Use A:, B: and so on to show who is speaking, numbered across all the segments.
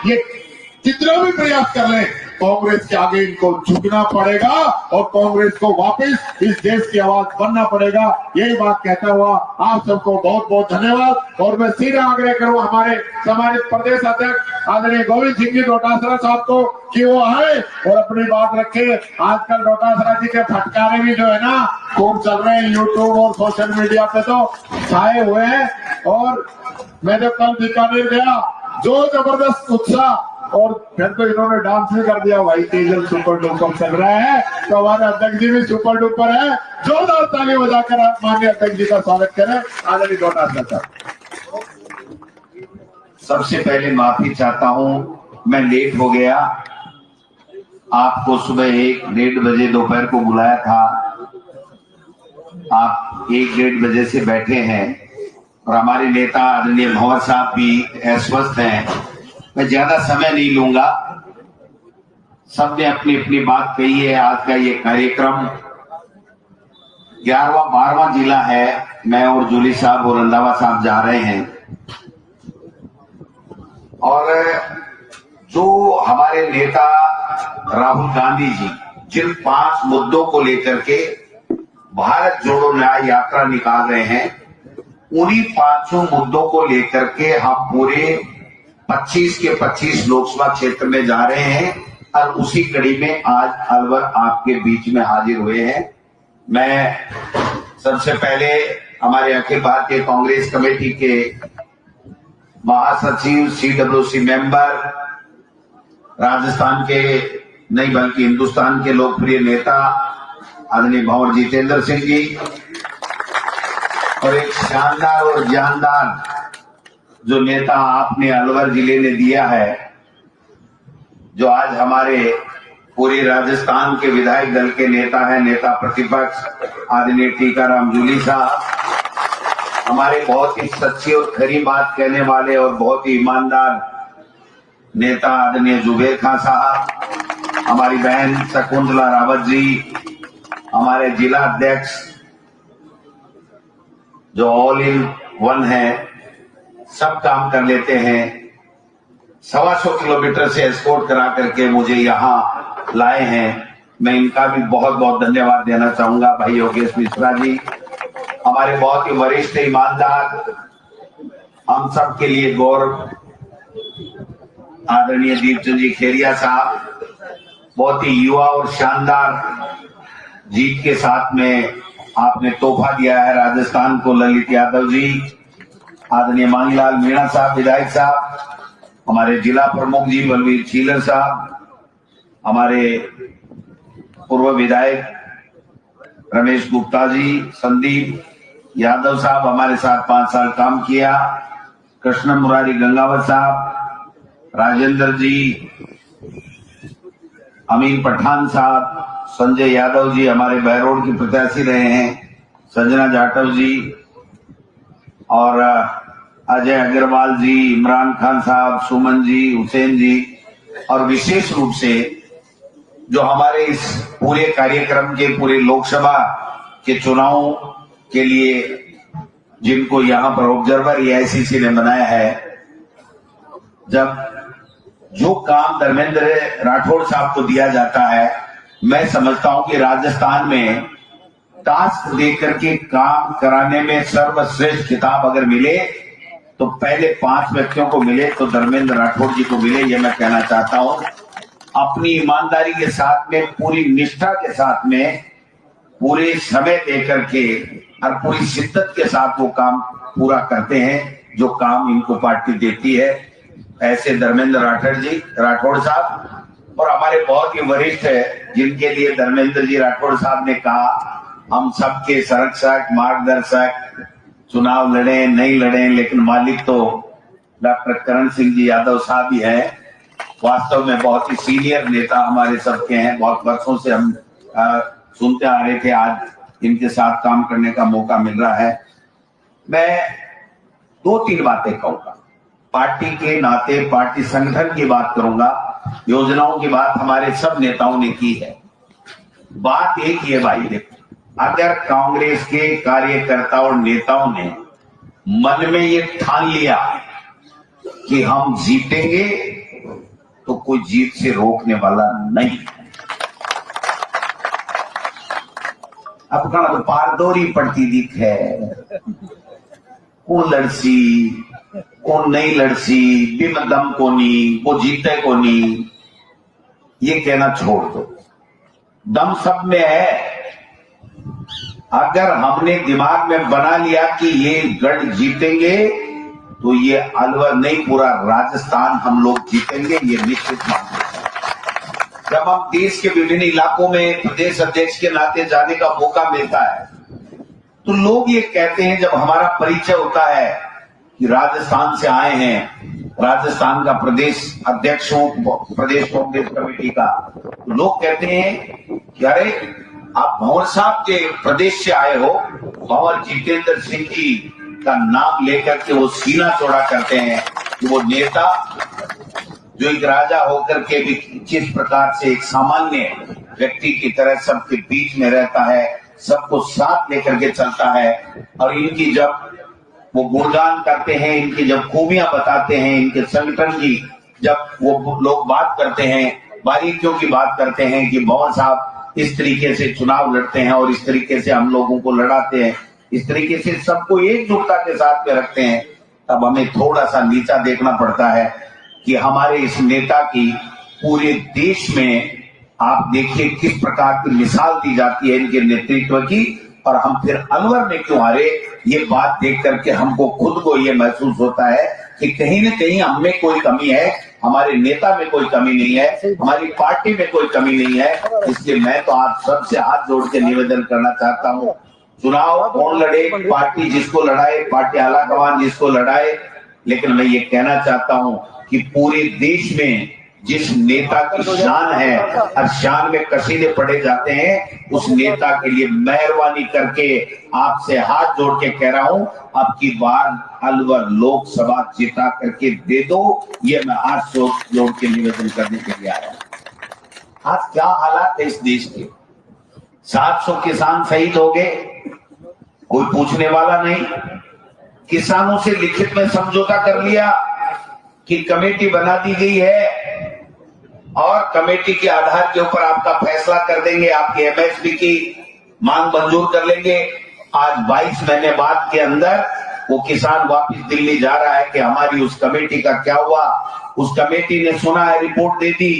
A: ये जितना भी प्रयास कर ले, कांग्रेस के आगे इनको झुकना पड़ेगा और कांग्रेस को वापस इस देश की आवाज बनना पड़ेगा। यही बात कहता हुआ आप सबको बहुत बहुत धन्यवाद। और मैं सीधा आग्रह करूं हमारे सम्मानित प्रदेश अध्यक्ष आदरणीय गोविंद सिंह जी डोटासरा साहब को कि वो आए और अपनी बात रखे। आजकल डोटासरा जी के फटकारे भी जो है ना खूब चल रहे हैं यूट्यूब और सोशल मीडिया पे, तो छाए हुए हैं। और मैं जब कल बीकानेर गया, जो जबरदस्त उत्साह, और फिर तो इन्होंने डांस भी कर दिया। भाई तेजल सुपर डुपर चल रहा है, तो हमारे अध्यक्ष जी भी सुपर डुपर है। जोरदार ताली बजाकर आप माननीय अध्यक्ष जी का स्वागत करें। आदरणीय डोटासरा साहब।
B: सबसे पहले माफी चाहता हूं, मैं लेट हो गया। आपको सुबह 1-1:30 बजे दोपहर को बुलाया था, आप 1-1:30 बजे से बैठे हैं और हमारे नेता आदरणीय भंवर साहब भी अस्वस्थ हैं। मैं ज्यादा समय नहीं लूंगा, सबने अपनी अपनी बात कही है। आज का ये कार्यक्रम 11वां-12वां जिला है। मैं और जूली साहब और रंधावा साहब जा रहे हैं और जो हमारे नेता राहुल गांधी जी जिन 5 मुद्दों को लेकर के भारत जोड़ो न्याय यात्रा निकाल रहे हैं, उन्हीं 5 मुद्दों को लेकर के हम पूरे 25 के 25 लोकसभा क्षेत्र में जा रहे हैं और उसी कड़ी में आज अलवर आपके बीच में हाजिर हुए हैं। मैं सबसे पहले हमारे अखिल भारतीय कांग्रेस कमेटी के महासचिव, CWC मेंबर, राजस्थान के नहीं बल्कि हिंदुस्तान के लोकप्रिय नेता आदरणीय भंवर जितेंद्र सिंह जी, और एक शानदार और जानदार जो नेता आपने अलवर जिले ने दिया है, जो आज हमारे पूरे राजस्थान के विधायक दल के नेता हैं, नेता प्रतिपक्ष आदरणीय टीकाराम जूली साहब, हमारे बहुत ही सच्ची और खरी बात कहने वाले और बहुत ही ईमानदार नेता आदरणीय जुबेर खान साहब, हमारी बहन शकुंतला रावत जी, हमारे जिला अध्यक्ष जो ऑल इन वन है, सब काम कर लेते हैं। 125 किलोमीटर से एस्कॉर्ट करा करके मुझे यहाँ लाए हैं। मैं इनका भी बहुत बहुत धन्यवाद देना चाहूंगा। भाई योगेश मिश्रा जी, हमारे बहुत ही वरिष्ठ ईमानदार, हम सब के लिए गौरव आदरणीय दीपचंद जी खेरिया साहब, बहुत ही युवा और शानदार जीत के साथ में आपने तोहफा दिया है राजस्थान को। ललित यादव जी, आदरणीय मांगीलाल मीणा साहब विधायक साहब, हमारे जिला प्रमुख जी बलवीर छीलर साहब, हमारे पूर्व विधायक रमेश गुप्ता जी, संदीप यादव साहब हमारे साथ 5 साल काम किया, कृष्ण मुरारी गंगावत साहब, राजेंद्र जी, अमीन पठान साहब, संजय यादव जी हमारे बहरोड के प्रत्याशी रहे हैं, संजना जाटव जी और अजय अग्रवाल जी, इमरान खान साहब, सुमन जी, हुसैन जी, और विशेष रूप से जो हमारे इस पूरे कार्यक्रम के पूरे लोकसभा के चुनाव के लिए जिनको यहाँ पर ऑब्जर्वर AICC ने बनाया है, जब जो काम धर्मेंद्र राठौड़ साहब को दिया जाता है, मैं समझता हूं कि राजस्थान में टास्क देकर के काम कराने में सर्वश्रेष्ठ खिताब अगर मिले तो पहले 5 व्यक्तियों को मिले तो धर्मेंद्र राठौड़ जी को मिले। ये मैं कहना चाहता हूं। अपनी ईमानदारी के साथ में, पूरी निष्ठा के साथ में, पूरे समय देकर के और पूरी शिद्दत के साथ वो काम पूरा करते हैं जो काम इनको पार्टी देती है। ऐसे धर्मेंद्र राठौड़ साहब, और हमारे बहुत ही वरिष्ठ है जिनके लिए धर्मेंद्र जी राठौड़ साहब ने कहा हम सबके संरक्षक, मार्गदर्शक, चुनाव लड़े नहीं लड़े लेकिन मालिक तो डॉक्टर करण सिंह जी यादव साहब ही है। वास्तव में बहुत ही सीनियर नेता हमारे सबके हैं, बहुत वर्षों से हम सुनते आ रहे थे, आज इनके साथ काम करने का मौका मिल रहा है। मैं 2-3 बातें कहूंगा, पार्टी के नाते पार्टी संगठन की बात करूंगा, योजनाओं की बात हमारे सब नेताओं ने की है। बात एक ही है भाई, देखो, अगर कांग्रेस के कार्यकर्ता और नेताओं ने मन में ये ठान लिया कि हम जीतेंगे तो कोई जीत से रोकने वाला नहीं। अब कहा तो पारदौरी पड़ती दिख है, कौन लड़सी कौन नहीं लड़सी, बिम दम कोनी, वो जीते कोनी, ये कहना छोड़ दो। दम सब में है। अगर हमने दिमाग में बना लिया कि ये गढ़ जीतेंगे तो ये अलवर नहीं पूरा राजस्थान हम लोग जीतेंगे, ये निश्चित मान लीजिए। जब हम देश के विभिन्न इलाकों में प्रदेश अध्यक्ष के नाते जाने का मौका मिलता है तो लोग ये कहते हैं, जब हमारा परिचय होता है कि राजस्थान से आए हैं, राजस्थान का प्रदेश अध्यक्ष हूं प्रदेश कांग्रेस कमेटी का, तो लोग कहते हैं कि अरे आप भंवर साहब के प्रदेश से आए हो। भंवर जितेंद्र सिंह जी का नाम लेकर के वो सीना चौड़ा करते हैं कि वो नेता जो एक राजा होकर के भी किस प्रकार से एक सामान्य व्यक्ति की तरह सबके बीच में रहता है, सबको साथ लेकर के चलता है। और इनकी जब वो गुणगान करते हैं, इनकी जब खूबियां बताते हैं, इनके संगठन की जब वो लोग बात करते हैं, बारीकियों की बात करते हैं कि भंवर साहब इस तरीके से चुनाव लड़ते हैं और इस तरीके से हम लोगों को लड़ाते हैं, इस तरीके से सबको एकजुटता के साथ में रखते हैं, तब हमें थोड़ा सा नीचा देखना पड़ता है कि हमारे इस नेता की पूरे देश में आप देखिए किस प्रकार की मिसाल दी जाती है इनके नेतृत्व की, और हम फिर अलवर में क्यों हारे, ये बात देख करके हमको खुद को ये महसूस होता है कि कहीं न कहीं हम में कोई कमी है, हमारे नेता में कोई कमी नहीं है, हमारी पार्टी में कोई कमी नहीं है। इसलिए मैं तो आप सबसे हाथ जोड़ के निवेदन करना चाहता हूँ, चुनाव कौन लड़े, पार्टी जिसको लड़ाए, पार्टी आला कमान जिसको लड़ाए, लेकिन मैं ये कहना चाहता हूँ कि पूरे देश में जिस नेता की शान है और शान में कसीदे पढ़े जाते हैं, उस नेता के लिए मेहरबानी करके आपसे हाथ जोड़ के कह रहा हूं, अब की बार अलवर लोकसभा जिता करके दे दो। ये मैं हाथ जोड़ के निवेदन करने के लिए आया। आज क्या हालात है इस देश के, 700 किसान शहीद हो गए, कोई पूछने वाला नहीं। किसानों से लिखित में समझौता कर लिया कि कमेटी बना दी गई है और कमेटी के आधार के ऊपर आपका फैसला कर देंगे, आपकी एमएसपी की मांग मंजूर कर लेंगे। आज 22 महीने बाद के अंदर वो किसान वापस दिल्ली जा रहा है कि हमारी उस कमेटी का क्या हुआ। उस कमेटी ने सुना है, रिपोर्ट दे दी,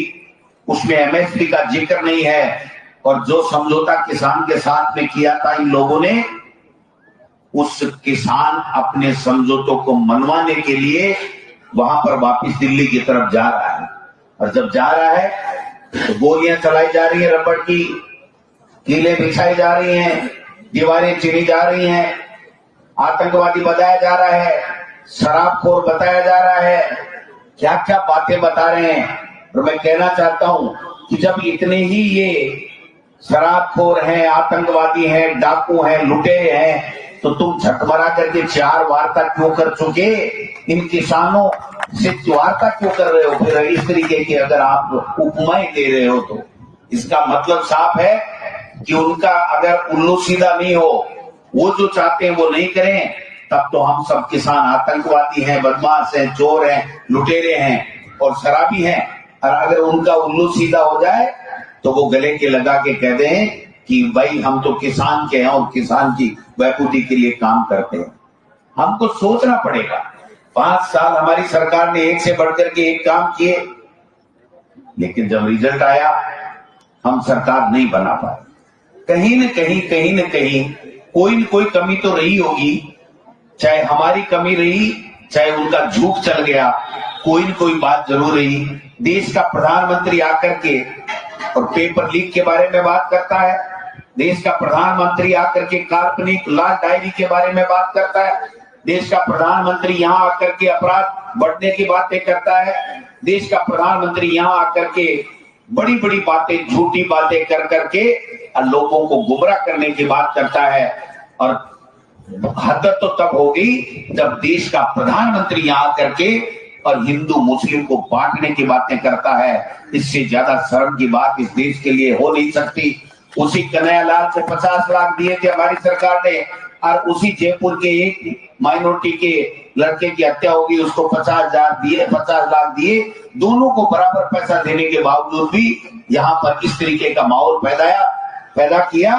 B: उसमें एमएसपी का जिक्र नहीं है, और जो समझौता किसान के साथ में किया था इन लोगों ने, उस किसान अपने समझौतों को मनवाने के लिए वहां पर वापस दिल्ली की तरफ जा रहा है। और जब जा रहा है तो गोलियां चलाई जा रही है, रबड़ की कीलें बिछाई जा रही हैं, दीवारें चिनी जा रही हैं, आतंकवादी बताया जा रहा है, शराबखोर बताया जा रहा है, क्या क्या बातें बता रहे हैं। और मैं कहना चाहता हूं कि जब इतने ही ये शराबखोर हैं, आतंकवादी हैं, डाकू हैं, लुटेरे हैं, तो तुम झटमरा करके 4 वार्ता क्यों कर चुके, इन किसानों से वार्ता क्यों कर रहे हो फिर इस तरीके की, अगर आप उपमाएं दे रहे हो तो इसका मतलब साफ है कि उनका अगर उल्लू सीधा नहीं हो, वो जो चाहते हैं वो नहीं करें, तब तो हम सब किसान आतंकवादी हैं, बदमाश हैं, चोर हैं, लुटेरे हैं और शराबी हैं। और अगर उनका उल्लू सीधा हो जाए तो वो गले के लगा के कह दें कि भाई हम तो किसान के हैं और किसान की बहबूदी के लिए काम करते हैं। हमको सोचना पड़ेगा। 5 साल हमारी सरकार ने एक से बढ़कर के एक काम किए, लेकिन जब रिजल्ट आया हम सरकार नहीं बना पाए। कहीं न कहीं कोई न कोई कमी तो रही होगी, चाहे हमारी कमी रही, चाहे उनका झूठ चल गया, कोई न कोई बात जरूर रही। देश का प्रधानमंत्री आकर के और पेपर लीक के बारे में बात करता है, देश का प्रधानमंत्री आकर के काल्पनिक लाल डायरी के बारे में बात करता है, देश का प्रधानमंत्री यहाँ आकर के अपराध बढ़ने की बातें करता है, देश का प्रधानमंत्री यहाँ आकर के बड़ी बड़ी बातें, झूठी बातें कर करके लोगों को गुमराह करने की बात करता है। और हद तो तब होगी जब देश का प्रधानमंत्री यहाँ आकर के और हिंदू मुस्लिम को बांटने की बातें करता है। इससे ज्यादा शर्म की बात इस देश के लिए हो नहीं सकती। उसी कन्हैयालाल से 50 लाख दिए थे हमारी सरकार ने, और उसी जयपुर के एक माइनॉरिटी के लड़के की हत्या होगी, उसको 50,000 दिए, 50 लाख दिए, दोनों को बराबर पैसा देने के बावजूद भी यहाँ पर इस तरीके का माहौल पैदा किया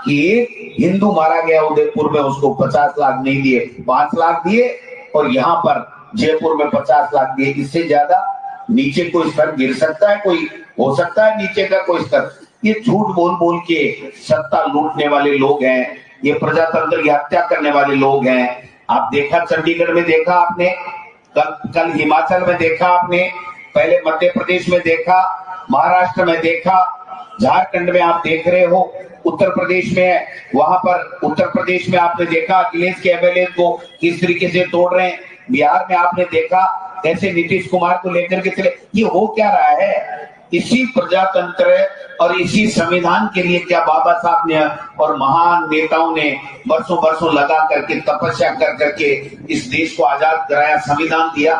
B: कि एक हिंदू मारा गया उदयपुर में, उसको 50 लाख नहीं दिए, 5 लाख दिए, और यहाँ पर जयपुर में 50 लाख दिए। इससे ज्यादा नीचे कोई स्तर गिर सकता है? कोई हो सकता है नीचे का कोई स्तर? ये झूठ बोल बोल के सत्ता लूटने वाले लोग हैं, ये प्रजातंत्र की हत्या करने वाले लोग हैं। आप देखा, चंडीगढ़ में देखा आपने, कल हिमाचल में देखा आपने, पहले मध्य प्रदेश में देखा, महाराष्ट्र में देखा, झारखंड में आप देख रहे हो, उत्तर प्रदेश में, वहां पर उत्तर प्रदेश में आपने देखा अखिलेश के एमएलए को किस तरीके से तोड़ रहे हैं, बिहार में आपने देखा कैसे नीतीश कुमार को लेकर के चले। ये हो क्या रहा है? इसी प्रजातंत्र और इसी संविधान के लिए क्या बाबा साहब ने और महान नेताओं ने बरसों लगा करके तपस्या कर करके इस देश को आजाद कराया, संविधान दिया।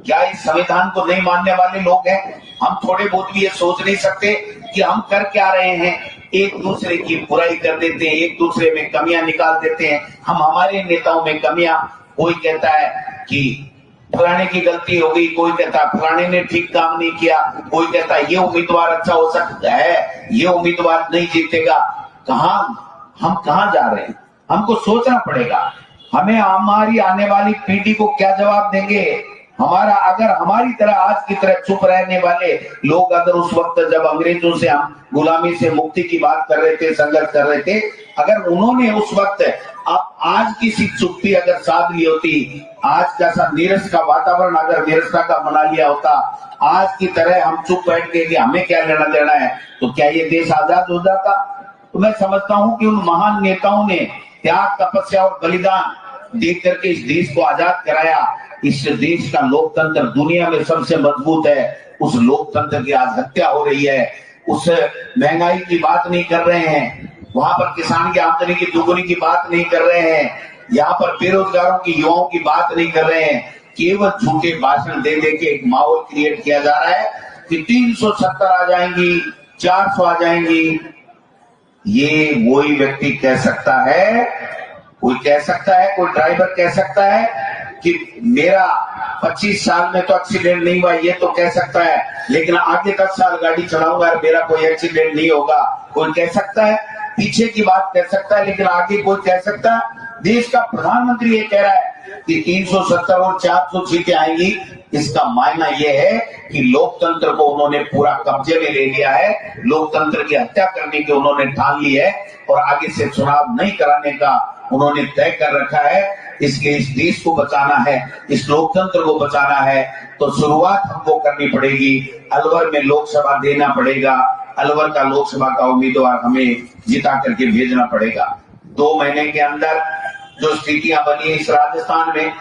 B: क्या इस संविधान को नहीं मानने वाले लोग हैं? हम थोड़े बहुत भी ये सोच नहीं सकते कि हम कर क्या रहे हैं? एक दूसरे की बुराई कर देते हैं, एक दूसरे में कमियां निकाल देते हैं। हम हमारे नेताओं में कमियां, कोई कहता है कि फलाने की गलती हो गई, कोई कहता है फलाने ने ठीक काम नहीं किया, कोई कहता है ये उम्मीदवार अच्छा हो सकता है, ये उम्मीदवार नहीं जीतेगा। हम कहां जा रहे हैं? हमको सोचना पड़ेगा। हमें हमारी आने वाली पीढ़ी को क्या जवाब देंगे? अगर हमारी तरह आज की तरह चुप रहने वाले लोग अगर उस वक्त जब अंग्रेजों से हम गुलामी से मुक्ति की बात कर रहे थे, संघर्ष कर रहे थे, अगर उन्होंने उस वक्त आज की सी चुप्पी अगर साध ली होती, आज का सा नीरस का वातावरण अगर नीरसता का बना लिया होता, आज की तरह हम चुप बैठ के कि हमें क्या लेना देना है, तो क्या ये देश आजाद हो जाता? तो मैं समझता हूं कि उन महान नेताओं ने त्याग, तपस्या और बलिदान देख करके इस देश को आजाद कराया। इस देश का लोकतंत्र दुनिया में सबसे मजबूत है, उस लोकतंत्र की आज हत्या हो रही है। उस महंगाई की बात नहीं कर रहे हैं, वहां पर किसान की आमदनी की दुगुनी की बात नहीं कर रहे हैं, यहाँ पर बेरोजगारों की, युवाओं की बात नहीं कर रहे हैं। केवल झूठे भाषण दे दे के एक माहौल क्रिएट किया जा रहा है कि 370 आ जाएंगी, 400 आ जाएंगी। ये वही व्यक्ति कह सकता है, कोई कह सकता है, कोई ड्राइवर कह सकता है कि मेरा 25 साल में तो एक्सीडेंट नहीं हुआ, ये तो कह सकता है, लेकिन आगे 10 साल गाड़ी चलाऊंगा और मेरा कोई एक्सीडेंट नहीं होगा, कोई कह सकता है। पीछे की बात कह सकता है, लेकिन आगे कोई कह सकता है? देश का प्रधानमंत्री ये कह रहा है कि 370 और 400 सीटें आएंगी। इसका मायना यह है कि लोकतंत्र को उन्होंने पूरा कब्जे में ले लिया है, लोकतंत्र की हत्या करने की उन्होंने ठान ली है और आगे से चुनाव नहीं कराने का उन्होंने तय कर रखा है। इसलिए इस देश को बचाना है, इस लोकतंत्र को बचाना है, तो शुरुआत हमको करनी पड़ेगी। अलवर में लोकसभा देना पड़ेगा, अलवर का लोकसभा का उम्मीदवार हमें जिता करके भेजना पड़ेगा। 2 महीने के अंदर जो स्थितियां बनी है इस राजस्थान में,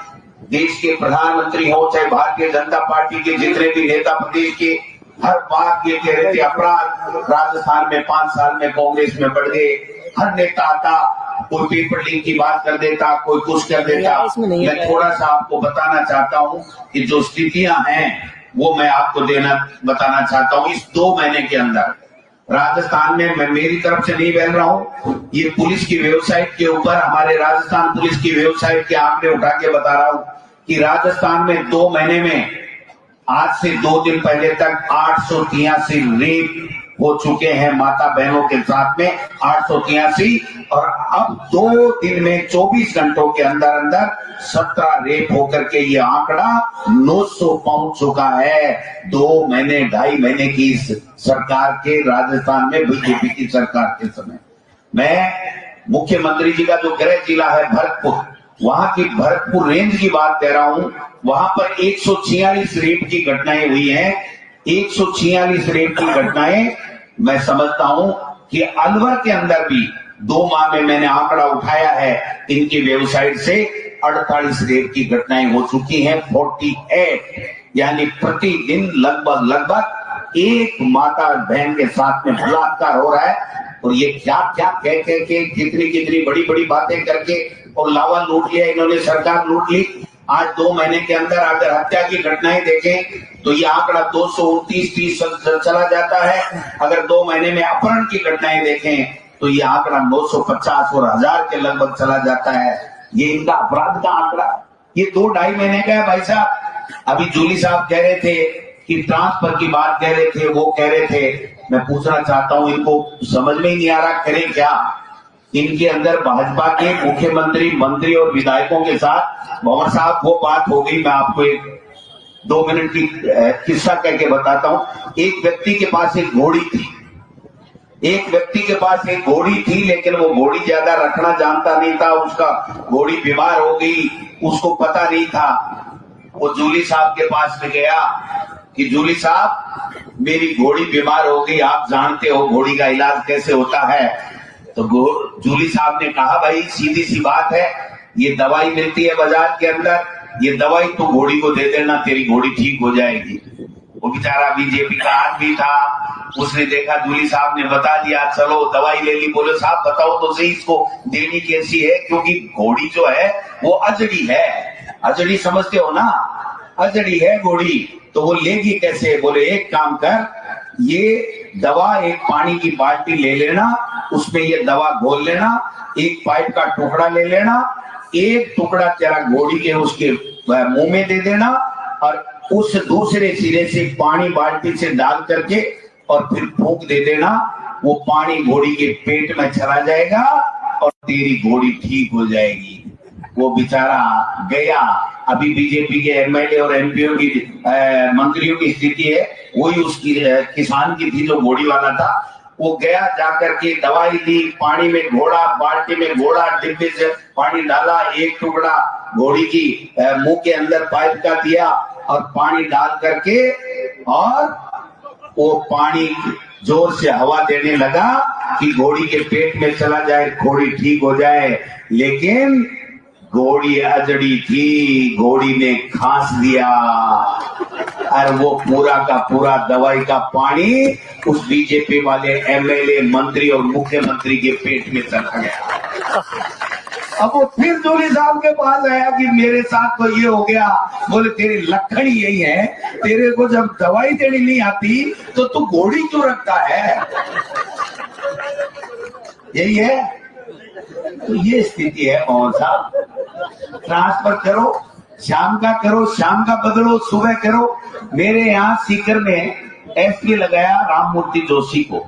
B: देश के प्रधानमंत्री हो चाहे भारतीय जनता पार्टी के जितने भी नेता प्रदेश के, हर बात ये कह रहे थे अपराध राजस्थान में 5 साल में कांग्रेस में बढ़ गए। हर नेता आता, कोई पेपर लीक की बात कर देता, कोई कुछ कर देता। मैं थोड़ा सा आपको बताना चाहता हूँ कि जो स्थितियां हैं वो मैं आपको बताना चाहता हूँ। इस 2 महीने के अंदर राजस्थान में, मैं मेरी तरफ से नहीं बोल रहा हूँ, ये पुलिस की वेबसाइट के ऊपर, हमारे राजस्थान पुलिस की वेबसाइट के आंकड़े उठा के बता रहा हूँ कि राजस्थान में 2 महीने में आज से 2 दिन पहले तक 883 रेप हो चुके हैं माता बहनों के साथ में, 883, और अब 2 दिन में 24 घंटों के अंदर अंदर 17 रेप होकर के ये आंकड़ा 900 पहुंच चुका है। 2 महीने 2.5 महीने की इस सरकार के, राजस्थान में बीजेपी की सरकार के समय, मैं मुख्यमंत्री जी का जो गृह जिला है भरतपुर, वहां की भरतपुर रेंज की बात कह रहा हूं, वहां पर 146 रेप की घटनाएं हुई हैं। 146 रेप की घटनाएं। मैं समझता हूं कि अलवर के अंदर भी 2 माह में मैंने आंकड़ा उठाया है इनकी वेबसाइट से, 48 रेप की घटनाएं हो चुकी हैं। 48, यानी प्रतिदिन लगभग एक माता बहन के साथ में बलात्कार हो रहा है। और ये क्या क्या कह के कितनी बड़ी बातें करके और लावा लूट लिया इन्होंने, सरकार लूट ली। आज 2 महीने के अंदर अगर हत्या की घटनाएं देखें तो ये आंकड़ा 229-30 चला जाता है। अगर 2 महीने में अपहरण की घटनाएं देखें तो ये आंकड़ा 950 और 1000 के लगभग चला जाता है। ये इनका अपराध का आंकड़ा, ये 2-2.5 महीने का है भाई साहब। अभी जूली साहब कह रहे थे कि ट्रांसफर की बात कह रहे थे, वो कह रहे थे, मैं पूछना चाहता हूं, इनको समझ में ही नहीं आ रहा करें क्या। इनके अंदर भाजपा के मुख्यमंत्री, मंत्री और विधायकों के साथ भंवर साहब वो बात हो गई। मैं आपको एक 2 मिनट की किस्सा कह के बताता हूं। एक व्यक्ति के पास एक घोड़ी थी, लेकिन वो घोड़ी ज्यादा रखना जानता नहीं था। उसका घोड़ी बीमार हो गई, उसको पता नहीं था। वो जूली साहब के पास में गया कि जूली साहब, मेरी घोड़ी बीमार हो गई, आप जानते हो घोड़ी का इलाज कैसे होता है। तो जूली साहब ने कहा, भाई सीधी सी बात है, ये दवाई मिलती है बाजार के अंदर, ये दवाई तो घोड़ी को दे देना, तेरी घोड़ी ठीक हो जाएगी। वो बेचारा बीजेपी का आदमी था, उसने देखा जूली साहब ने बता दिया, चलो दवाई ले ली। बोले साहब बताओ तो सही इसको देनी कैसी है, क्योंकि घोड़ी जो है वो अजड़ी है। अजड़ी समझते हो ना, अजड़ी है घोड़ी, तो वो लेगी कैसे। बोले एक काम कर, ये दवा एक पानी की बाल्टी ले लेना, उसमें ये दवा घोल लेना, एक पाइप का टुकड़ा ले लेना, एक टुकड़ा तेरा घोड़ी के उसके मुंह में दे देना, और उस दूसरे सिरे से पानी बाल्टी से डाल करके और फिर फूंक दे देना। वो पानी घोड़ी के पेट में चला जाएगा और तेरी घोड़ी ठीक हो जाएगी। वो बेचारा गया। अभी बीजेपी के एमएलए और एमपीओ की मंत्रियों की स्थिति है वही उसकी किसान की थी जो घोड़ी वाला था। वो गया, जाकर के दवाई ली, पानी में घोड़ा, बाल्टी में घोड़ा, डिब्बे से पानी डाला, एक टुकड़ा घोड़ी की मुंह के अंदर पाइप का दिया और पानी डाल करके, और वो पानी जोर से हवा देने लगा कि घोड़ी के पेट में चला जाए, घोड़ी ठीक हो जाए। लेकिन घोड़ी अजड़ी थी, घोड़ी ने खांस दिया और वो पूरा का पूरा दवाई का पानी उस बीजेपी वाले एमएलए, मंत्री और मुख्यमंत्री के पेट में चला गया। अब वो फिर जूली साहब के पास आया कि मेरे साथ तो ये हो गया। बोले तेरे लक्षण ही यही है, तेरे को जब दवाई देनी नहीं आती तो तू घोड़ी क्यों रखता है, यही है। तो ये स्थिति है मोहन साहब। ट्रांसफर करो, शाम का करो, शाम का बदलो, सुबह करो। मेरे यहाँ सीकर में एसपी लगाया राममूर्ति जोशी को।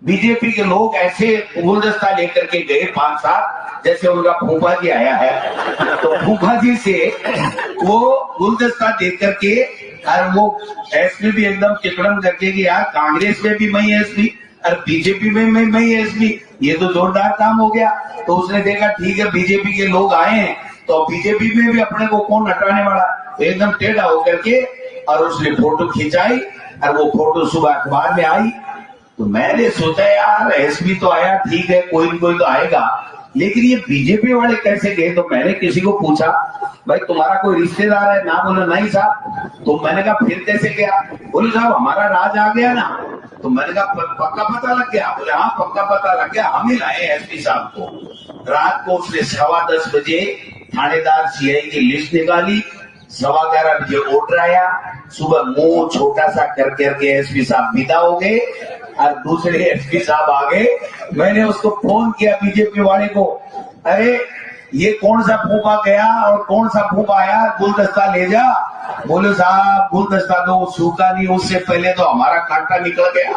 B: बीजेपी के लोग ऐसे गुलदस्ता लेकर के गए 5-7, जैसे उनका फूफा जी आया है, तो फूफा जी से वो गुलदस्ता देकर के, और वो एसपी भी एकदम चिकड़म करके कि यार कांग्रेस में भी मैं एसपी और बीजेपी में मैं एसपी, ये तो जोरदार काम हो गया। तो उसने देखा ठीक है बीजेपी के लोग आए हैं तो बीजेपी में भी अपने को कौन हटाने वाला, तो एकदम टेढ़ा होकर के, और उसने फोटो खिंचाई और वो फोटो सुबह अखबार में आई। तो मैंने सोचा यार एसपी तो आया, ठीक है, कोई तो आएगा, लेकिन ये बीजेपी वाले कैसे गए। तो मैंने किसी को पूछा, भाई तुम्हारा कोई रिश्तेदार है ना। बोले नहीं साहब। तो मैंने कहा फिर कैसे गया। बोले साहब हमारा राज आ गया ना। तो मैंने कहा पक्का पता लग गया। बोले हाँ पक्का पता लग गया, हम ही लाए एसपी साहब को। रात को उसने 10:15 बजे थानेदार सीआई की लिस्ट निकाली, 11:15 बजे ऑर्डर आया, सुबह मुंह छोटा सा कर करके एसपी साहब विदा हो गए और दूसरे एसपी साहब आ गए। मैंने उसको फोन किया बीजेपी वाले को, अरे ये कौन सा फूफा गया और कौन सा फूफा आया, गुलदस्ता ले जा। बोले साहब गुलदस्ता तो सूखा नहीं, उससे पहले तो हमारा कांटा निकल गया,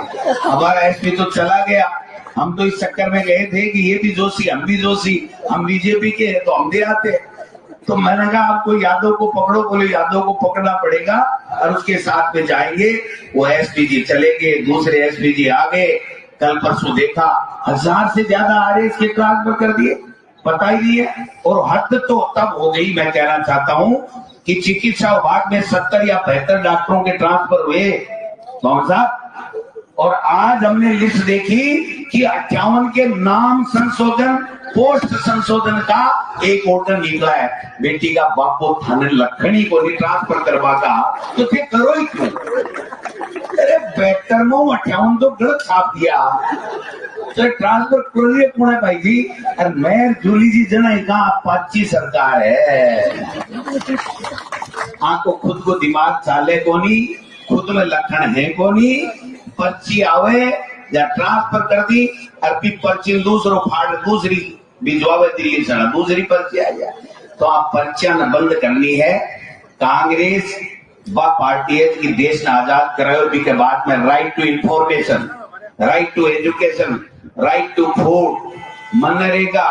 B: हमारा एसपी तो चला गया। हम तो इस चक्कर में गए थे कि ये भी जोशी, हम भी जोशी, हम बीजेपी के हैं तो हम दे आते। तो मैंने कहा आपको यादव को पकड़ो। बोले यादव को पकड़ना पड़ेगा और उसके साथ में जाएंगे। वो एसपी जी चले गए, दूसरे एसपी जी आ गए। कल परसों देखा 1000 से ज्यादा आरएस के ट्रांसफर कर दिए, पता ही नहीं है। और हद तो तब हो गई, मैं कहना चाहता हूं कि चिकित्सा विभाग में 70 या 75 डॉक्टरों के ट्रांसफर हुए कौन साहब। और आज हमने लिस्ट देखी कि 58 के नाम संशोधन, पोस्ट संशोधन का एक ऑर्डर निकला है। बेटी का बापो थाने लखनी को नहीं ट्रांसफर करवाता तो फिर करो ही क्यों। अरे बेटर में 58 तो गलत छाप दिया, तो ट्रांसफर करिए कौन है भाई जी। और मैं जूली जी जना कहा पाची सरकार है, आपको खुद को दिमाग चाले को नहीं, खुद में लखन है को नहीं। पर्ची आवे या ट्रांसफर कर दी और फिर पर्ची दूसरो फाड़ दूसरी भिजवावे दिल्ली से दूसरी पर्ची आ जाए। तो आप पर्चियां न बंद करनी है। कांग्रेस वह पार्टी है कि देश ने आजाद करायो के बाद में right to information, right to education, right to food, मनरेगा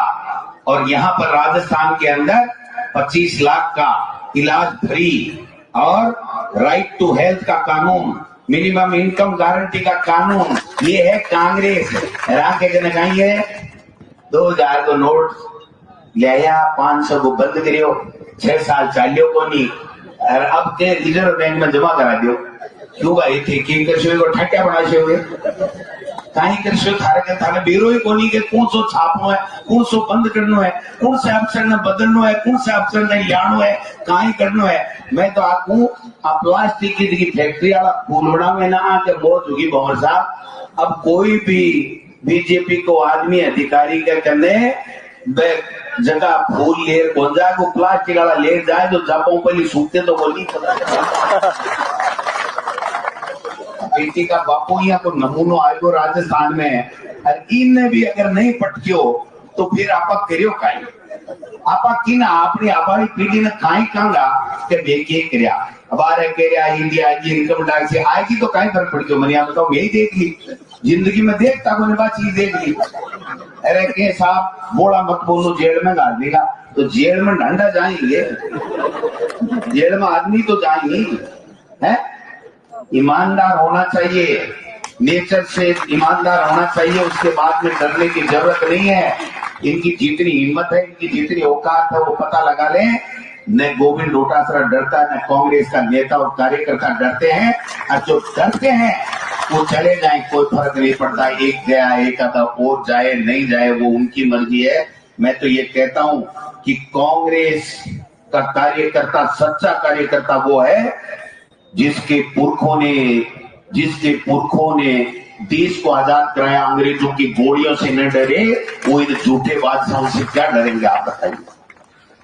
B: और यहाँ पर राजस्थान के अंदर 25 लाख का इलाज फ्री और राइट टू हेल्थ का कानून, मिनिमम इनकम गारंटी का कानून, ये है कांग्रेस। राके कहीं है 2000 को नोट लिया, 500 को बंद करियो, 6 साल चालियो को नहीं और अब के रिजर्व बैंक में जमा करा दियो। क्यों भाई थे कि को ठट्टा बना छोगे कहीं कर थारे बेरो ही कोनी के कौन सो छापनो है, कौन सो बंद करनो है, कौन से अफसर ने बदलनो है, कौन से अफसर ने लानो है, कहीं करनो है। मैं तो आपको प्लास्टिक की फैक्ट्री वाला फूलड़ा में ना आके बहुत होगी भंवर साहब। अब कोई भी बीजेपी को आदमी अधिकारी के करने जगह फूल ले कौन जाए को प्लास्टिक वाला ले जाए तो जापाओं पहले सूखते तो बोली बेटी का बापू यहाँ को नमूनो आयो राजस्थान में और इनने भी अगर नहीं पटकियो तो फिर आप करियो काई आप किन अपनी आबादी पीढ़ी ने काई कांगा के बेके करया हमारे केरिया इंडिया इनकम टैक्स से आएगी तो काई फर्क पड़ गयो। मैंने आप बताओ यही देख ली जिंदगी में देखता कोई बात चीज देख ली। अरे के साहब बोला मत बोलो जेल में डाल देगा तो जेल में डंडा जाएंगे, जेल में आदमी तो जाएंगे है। ईमानदार होना चाहिए, नेचर से ईमानदार होना चाहिए, उसके बाद में डरने की जरूरत नहीं है। इनकी जितनी हिम्मत है, इनकी जितनी औकात है वो पता लगा लें। न गोविंद डोटासरा डरता है, न कांग्रेस का नेता और कार्यकर्ता डरते हैं और जो डरते हैं वो चले जाए, कोई फर्क नहीं पड़ता। एक गया एक आधा और जाए नहीं जाए वो उनकी मर्जी है। मैं तो ये कहता हूं कि कांग्रेस का कार्यकर्ता सच्चा कार्यकर्ता वो है जिसके पुरखों ने देश को आजाद कराया, अंग्रेजों की गोलियों से न डरे। वो इन झूठे बादशाहों से क्या डरेंगे आप बताइए।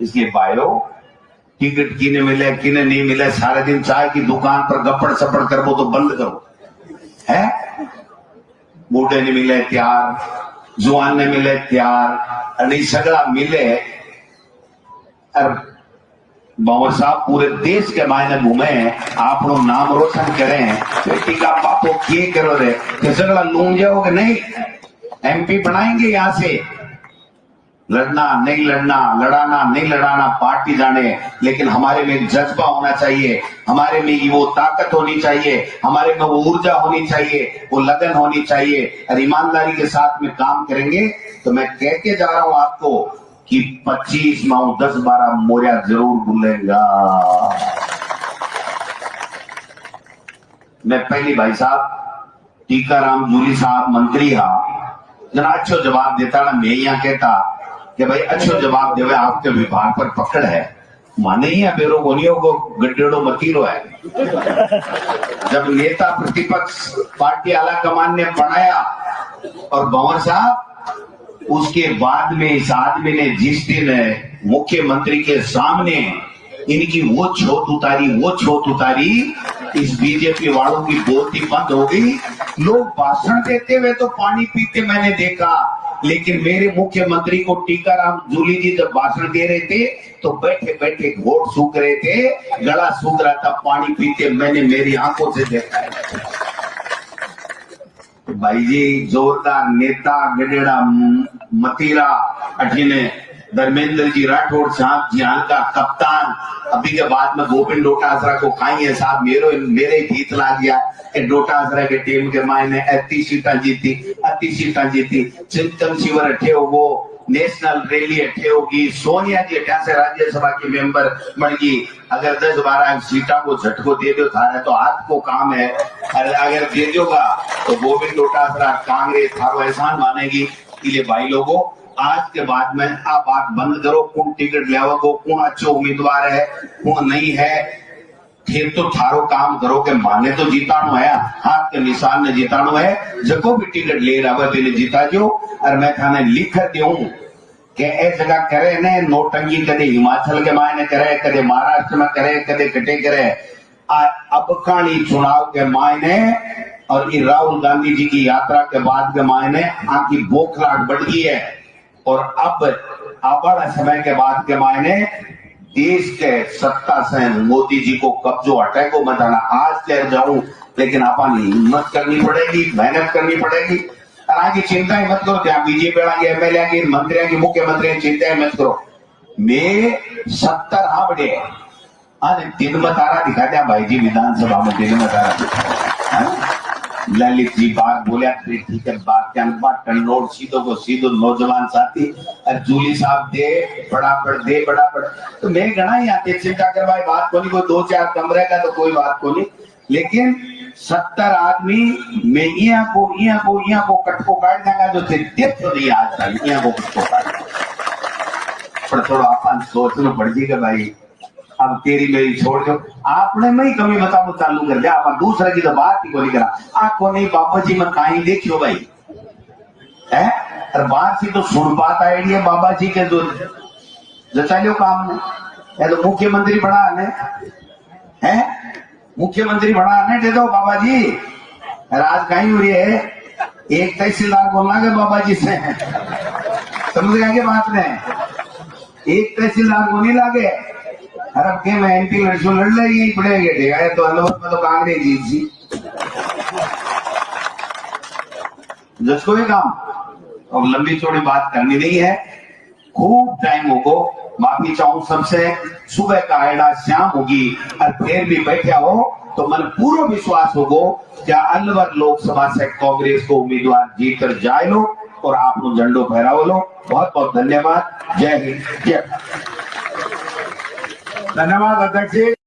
B: इसलिए भाइयों टिकट किने मिले किने नहीं मिले, सारे दिन चाय की दुकान पर गप्पड़ सपड़ कर वो तो बंद करो है। बूढ़े ने मिले त्यार, जुआन ने मिले त्यार, नहीं सगड़ा मिले। बाबर साहब पूरे देश के मायने घूमे, आप लोग नाम रोशन करें, बेटी का बापो किए करो रे सगड़ा लूंग जाओगे नहीं। एमपी बनाएंगे यहाँ से, लड़ना नहीं लड़ना, लड़ाना नहीं लड़ाना पार्टी जाने, लेकिन हमारे में जज्बा होना चाहिए, हमारे में वो ताकत होनी चाहिए, हमारे में वो ऊर्जा होनी चाहिए, वो लगन होनी चाहिए और ईमानदारी के साथ में काम करेंगे। तो मैं कह के जा रहा हूं आपको कि 25 माह 10-12 मोरिया जरूर भूलेगा। मैं पहली भाई साहब टीकाराम जूली साहब मंत्री हा जना अच्छो जवाब देता ना, मैं यहाँ कहता कि भाई अच्छो जवाब देवे, आपके विभाग पर पकड़ है। माने ही बेरो गोनियों को गड्ढेड़ो मतीलो है। जब नेता प्रतिपक्ष पार्टी आला कमान ने बनाया और भंवर साहब उसके बाद में इस आदमी ने जिस दिन मुख्यमंत्री के सामने इनकी वो छोट उतारी, इस बीजेपी वालों की बोलती बंद हो गई। लोग भाषण देते हुए तो पानी पीते मैंने देखा, लेकिन मेरे मुख्यमंत्री को टीकाराम जूली जी जब भाषण दे रहे थे तो बैठे बैठे घोट सूख रहे थे, गला सूख रहा था, पानी पीते मैंने मेरी आंखों से देखा है। भाई जी जोरदार नेता गडेड़ा मतीरा अठीने धर्मेंद्र जी राठौड़ साहब जी का कप्तान, अभी के बाद में गोविंद डोटासरा को खाई है साहब, मेरे गीत ला गया कि डोटासरा के टीम के मायने 30 सीटा जीती। चिंतन शिवर अठे होगो, नेशनल रैली अठे होगी, सोनिया जी अठा से राज्यसभा की मेंबर बन गई। अगर 10-12 सीटा को झटको दे दो थारे तो हाथ को काम है, अगर दे दोगा तो गोविंद डोटासरा कांग्रेस थारो एहसान मानेगी। इसलिए भाई लोगों आज के बाद में आप बात बंद करो, कौन टिकट लेवो, कौन अच्छो उम्मीदवार है, कौन नहीं है, फिर तो थारो काम करो के माने तो जीतानो है, हाथ के निशान ने जीतानो है। जको भी टिकट ले रहा है तेने जीता जो। और मैं थाने लिख दूं कि ए जगह करे ने नोटंगी, कदे हिमाचल के मायने करे, कदे महाराष्ट्र में करे, कदे कटे करे। अब काली चुनाव के मायने और ये राहुल गांधी जी की यात्रा के बाद के मायने आकी बोखलाहट बढ़ गई है और अब आबड़ समय के बाद के मायने देश के सत्ता से मोदी जी को कब्जो हटे को बताना आज तैर जाऊं, लेकिन अपन हिम्मत करनी पड़ेगी, मेहनत करनी पड़ेगी। और आगे चिंता ही मत करो, क्या बीजेपी वाले एमएलए की मंत्रियों की मुख्यमंत्री की चिंता ही मत करो। मैं 70 हावड़े अरे दिन में तारा दिखा दिया भाई जी, विधानसभा में दिन में तारा ललित जी बात बोलिया ठीक है, बात क्या बात कन्नौड़ सीधो को सीधो नौजवान साथी और जूली साहब दे बड़ा तो मैं घना ही आते चिंता कर भाई बात को नहीं, कोई 2-4 कमरे का तो कोई बात को नहीं, लेकिन 70 आदमी में यहाँ को कटको काट देगा जो थे तो नहीं आज यहाँ को कटको काट पर थोड़ा अपन सोचना पड़ जाएगा भाई, अब तेरी मेरी छोड़ दो, आपने में ही कमी बताओ चालू कर दिया, आप दूसरे की तो बात ही को नहीं करा। आंखों नहीं बाबा जी मैं कहीं देखियो भाई है, और बाहर से तो सुन पाता आइडिया बाबा जी के जो चलो काम ने तो मुख्यमंत्री बना है मुख्यमंत्री बना दे दो बाबा जी, राज कहीं हुई है, एक तहसीलदार बोलना के बाबा जी से समझ गए बात में, एक तहसीलदार को नहीं लागे अरे के मैं एंटी लड़सों लड़ लेगी पड़ेगी ठीक है, तो अनुभव में तो कांग्रेस जीत सी जिसको भी काम और लंबी चौड़ी बात करनी नहीं है, खूब टाइम होगो, माफी चाहूं सबसे, सुबह का आयडा शाम होगी और फिर भी बैठा हो तो मन पूरा विश्वास होगो क्या अलवर लोकसभा से कांग्रेस को उम्मीदवार जीत कर जाए लो और आप लोग झंडो फहराओ लो। बहुत बहुत धन्यवाद, जय हिंद, जय
A: धन्यवाद अध्यक्ष जी।